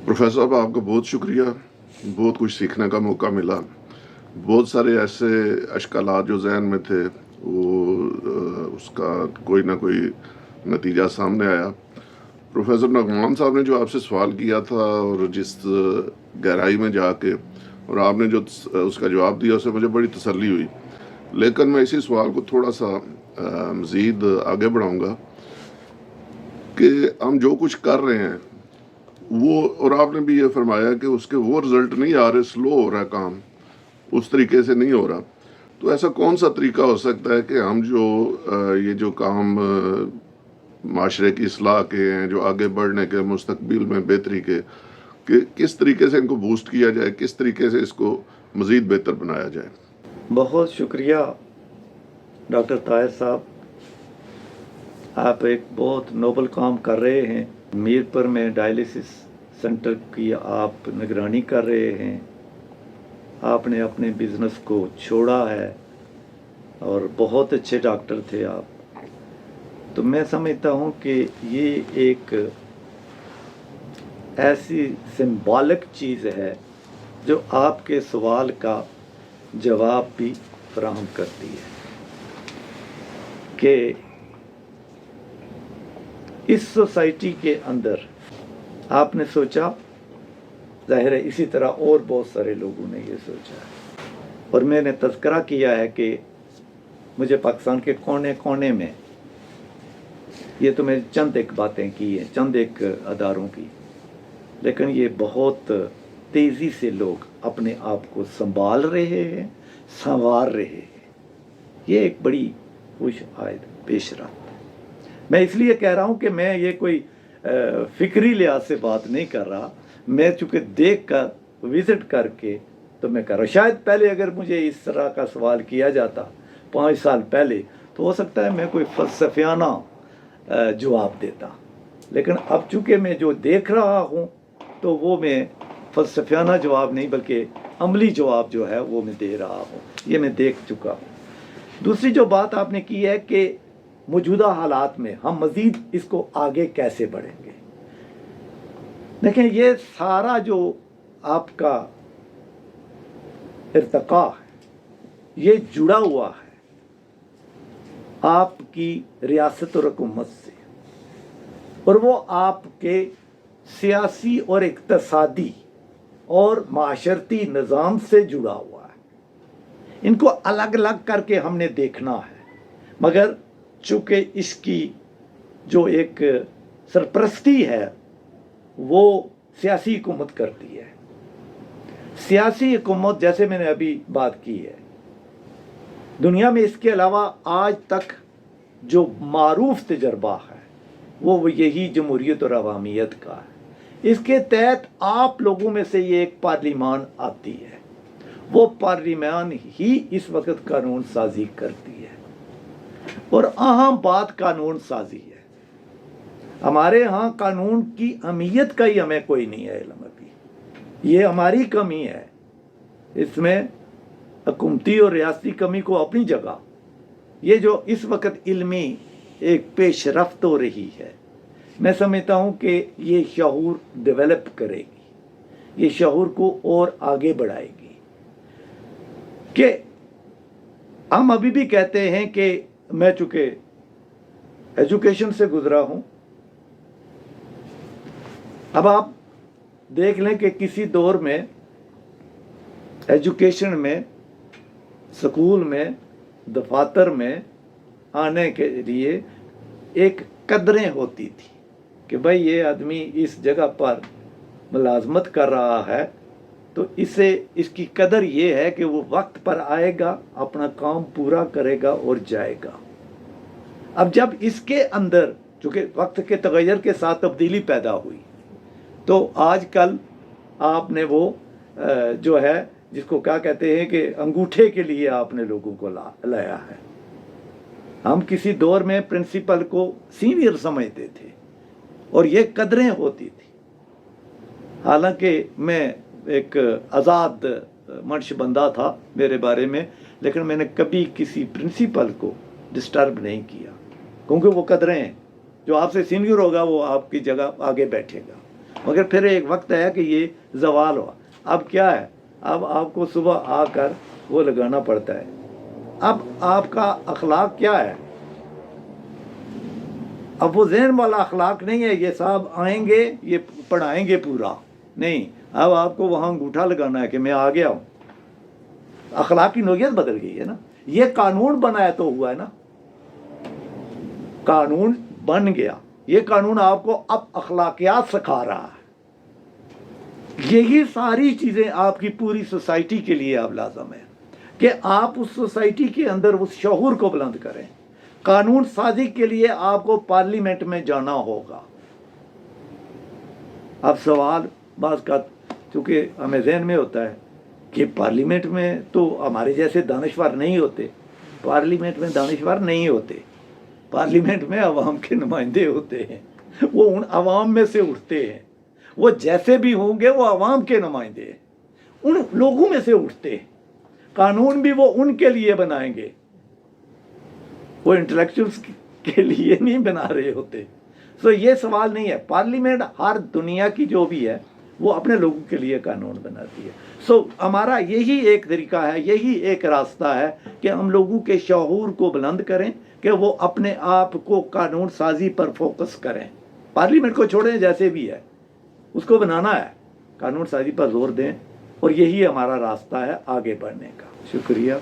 Professor साहब, आपका बहुत शुक्रिया। बहुत कुछ सीखने का मौका मिला। बहुत सारे ऐसे अश्कालात जो जहन में थे वो उसका कोई ना कोई नतीजा सामने आया। प्रोफेसर नगमान साहब ने जो आपसे सवाल किया था और जिस गहराई में जाके और आपने जो उसका जवाब दिया उससे मुझे बड़ी तसल्ली हुई। लेकिन मैं इसी सवाल को थोड़ा सा मज़ीद आगे बढ़ाऊंगा कि हम जो कुछ कर रहे हैं वो, और आपने भी ये फरमाया कि उसके वो रिजल्ट नहीं आ रहे, स्लो हो रहा है काम, उस तरीके से नहीं हो रहा। तो ऐसा कौन सा तरीका हो सकता है कि हम जो ये जो काम माशरे की इस्लाह के हैं, जो आगे बढ़ने के, मुस्तकबिल में बेहतरी के, कि किस तरीके से इनको बूस्ट किया जाए, किस तरीके से इसको मज़ीद बेहतर बनाया जाए? बहुत शुक्रिया डॉक्टर ताहिर साहब, आप एक बहुत नोबल काम कर रहे हैं। मीरपुर में डायलिसिस सेंटर की आप निगरानी कर रहे हैं। आपने अपने बिजनेस को छोड़ा है और बहुत अच्छे डॉक्टर थे आप। तो मैं समझता हूँ कि ये एक ऐसी सिंबॉलिक चीज़ है जो आपके सवाल का जवाब भी फराहम करती है कि इस सोसाइटी के अंदर आपने सोचा, जाहिर है इसी तरह और बहुत सारे लोगों ने ये सोचा है, और मैंने तज़किरा किया है कि मुझे पाकिस्तान के कोने कोने में, ये तो मैंने चंद एक बातें की हैं, चंद एक अदारों की, लेकिन ये बहुत तेज़ी से लोग अपने आप को संभाल रहे हैं, संवार रहे हैं। ये एक बड़ी खुश आयद पेशरफ्त। मैं इसलिए कह रहा हूँ कि मैं ये कोई फ़िक्री लिहाज से बात नहीं कर रहा। मैं चूँकि देख कर विज़िट करके तो मैं कर रहा हूँ। शायद पहले अगर मुझे इस तरह का सवाल किया जाता 5 साल पहले तो हो सकता है मैं कोई फ़लसफ़ियाना जवाब देता, लेकिन अब चूँकि मैं जो देख रहा हूँ तो वो मैं फ़लसफ़ियाना जवाब नहीं बल्कि अमली जवाब जो है वो मैं दे रहा हूँ। ये मैं देख चुका हूँ। दूसरी जो बात आपने की है कि मौजूदा हालात में हम मज़ीद इसको आगे कैसे बढ़ेंगे। देखें, ये सारा जो आपका इर्तिका है ये जुड़ा हुआ है आपकी रियासत और हुकूमत से, और वो आपके सियासी और इक़्तिसादी और माशरती निज़ाम से जुड़ा हुआ है। इनको अलग अलग करके हमने देखना है, मगर चूँकि इसकी जो एक सरपरस्ती है वो सियासी हुकूमत करती है। सियासी हुकूमत, जैसे मैंने अभी बात की है, दुनिया में इसके अलावा आज तक जो मारूफ तजर्बा है वो यही जमहूरियत और अवामियत का है। इसके तहत आप लोगों में से ये एक पार्लिमान आती है, वो पार्लिमान ही इस वक्त कानून साजी करती है, और अहम बात कानून साजी है। हमारे यहाँ कानून की अहमियत का ही हमें कोई नहीं है इल्म अभी। ये हमारी कमी है। इसमें हुकूमती और रियासती कमी को अपनी जगह, ये जो इस वक्त इल्मी एक पेशरफ्त हो रही है, मैं समझता हूँ कि ये शऊर डेवलप करेगी, ये शऊर को और आगे बढ़ाएगी। कि हम अभी भी कहते हैं कि मैं चूँकि एजुकेशन से गुजरा हूँ, अब आप देख लें कि किसी दौर में एजुकेशन में, स्कूल में, दफातर में आने के लिए एक कदरें होती थी कि भाई ये आदमी इस जगह पर मुलाजमत कर रहा है तो इसे, इसकी कदर ये है कि वो वक्त पर आएगा, अपना काम पूरा करेगा और जाएगा। अब जब इसके अंदर चूँकि वक्त के तगैर के साथ तब्दीली पैदा हुई, तो आजकल आपने वो जो है जिसको क्या कहते हैं कि अंगूठे के लिए आपने लोगों को लाया है। हम किसी दौर में प्रिंसिपल को सीनियर समझते थे और ये कदरें होती थी। हालांकि मैं एक आज़ाद मंश बंदा था मेरे बारे में, लेकिन मैंने कभी किसी प्रिंसिपल को डिस्टर्ब नहीं किया, क्योंकि वो कदरें हैं। जो आपसे सीनियर होगा वो आपकी जगह आगे बैठेगा, मगर फिर एक वक्त आया कि ये जवाल हुआ। अब क्या है, अब आपको सुबह आकर वो लगाना पड़ता है। अब आपका अखलाक क्या है, अब वो जहन वाला अखलाक नहीं है ये साहब आएंगे ये पढ़ाएंगे पूरा, नहीं, अब आपको वहाँ अंगूठा लगाना है कि मैं आ गया हूँ। अखलाक की नोयत बदल गई है ना। ये कानून बनाया तो हुआ है ना, कानून बन गया, ये कानून आपको अब अखलाकियात सिखा रहा है। यही सारी चीज़ें आपकी पूरी सोसाइटी के लिए अब लाजम है कि आप उस सोसाइटी के अंदर उस शऊर को बुलंद करें। कानून साजी के लिए आपको पार्लियामेंट में जाना होगा। अब सवाल बात का चूँकि हमें जहन में होता है कि पार्लियामेंट में तो हमारे जैसे दानिशवर नहीं होते, पार्लियामेंट में दानिशवर नहीं होते, पार्लियामेंट में अवाम के नुमाइंदे होते हैं, वो उन अवाम में से उठते हैं, वो जैसे भी होंगे वो अवाम के नुमाइंदे हैं, उन लोगों में से उठते हैं। कानून भी वो उनके लिए बनाएंगे, वो इंटेलेक्चुअल्स के लिए नहीं बना रहे होते। सो ये सवाल नहीं है, पार्लियामेंट हर दुनिया की जो भी है वो अपने लोगों के लिए कानून बनाती है। सो हमारा यही एक तरीका है, यही एक रास्ता है कि हम लोगों के शऊर को बुलंद करें कि वो अपने आप को कानून साजी पर फोकस करें। पार्लियामेंट को छोड़ें, जैसे भी है उसको बनाना है, कानून साजी पर जोर दें, और यही हमारा रास्ता है आगे बढ़ने का। शुक्रिया।